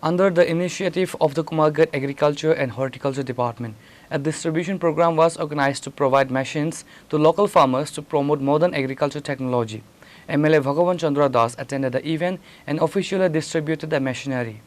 Under the initiative of the Kumargarh Agriculture and Horticulture Department, a distribution program was organized to provide machines to local farmers to promote modern agriculture technology. MLA Bhagavan Chandra Das attended the event and officially distributed the machinery.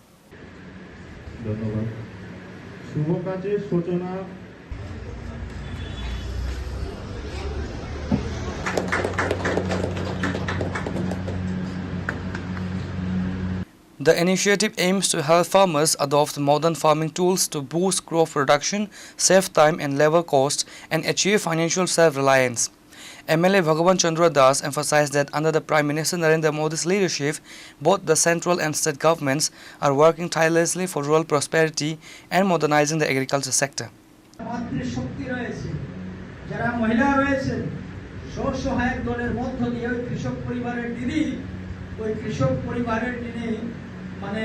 The initiative aims to help farmers adopt modern farming tools to boost crop production, save time and labor costs, and achieve financial self-reliance. MLA Bhagavan Chandra Das emphasized that under the Prime Minister Narendra Modi's leadership, both the central and state governments are working tirelessly for rural prosperity and modernizing the agriculture sector. মানে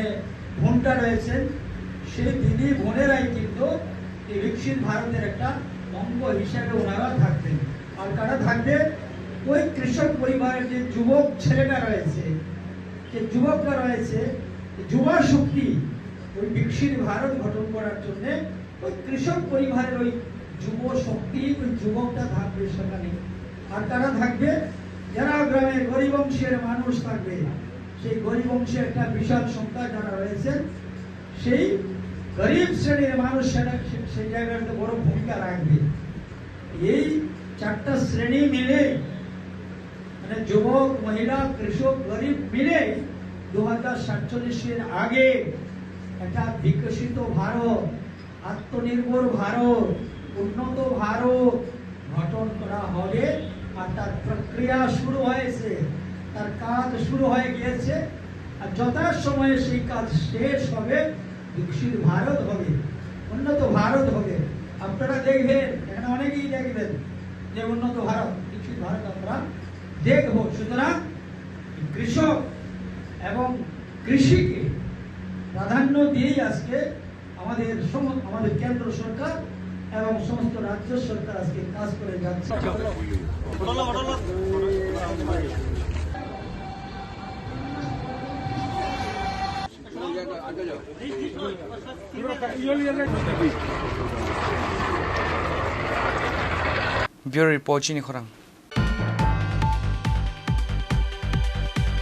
ভোনটা রয়েছেন সেই দিদি বোনেরাই কিন্তু এই বিকশিত ভারতের একটা অঙ্গ হিসেবে ওনারা থাকবেন। আর কারা থাকবে? ওই কৃষক পরিবারের যে যুবক ছেলেটা রয়েছে, যে যুবকরা রয়েছে, যুবা শক্তি ওই বিকশিত ভারত গঠন করার জন্য ওই কৃষক পরিবারের ওই যুব শক্তি, ওই যুবকটা থাকবে সেখানে। আর কারা থাকবে? যারা গ্রামের গরিব অংশের মানুষ থাকবে, সেই গরিব অংশের একটা বিশাল সংখ্যা যারা রয়েছেন, সেই গরিব শ্রেণীর মানুষ সেই জায়গাতে বড় ভূমিকা রাখবে। এই চারটা শ্রেণী মিলে মানে যুবক, মহিলা, কৃষক, গরিব মিলে 2047 আগে একটা বিকশিত ভারত, আত্মনির্ভর ভারত, উন্নত ভারত গঠন করা হবে। আর তার প্রক্রিয়া শুরু হয়েছে, তার কাজ শুরু হয়ে গিয়েছে। আর যথাসময়ে সেই কাজ শেষ হবে, বিকশিত ভারত হবে, উন্নত ভারত হবে। আপনারা দেখবেন, এখানে অনেকেই দেখবেন যে উন্নত ভারত, বিকশিত ভারত আমরা দেখব। সুতরাং কৃষক এবং কৃষিকে প্রাধান্য দিয়েই আজকে আমাদের কেন্দ্র সরকার এবং সমস্ত রাজ্য সরকার আজকে কাজ করে যাচ্ছে। Bureau Report, Chini Khorang.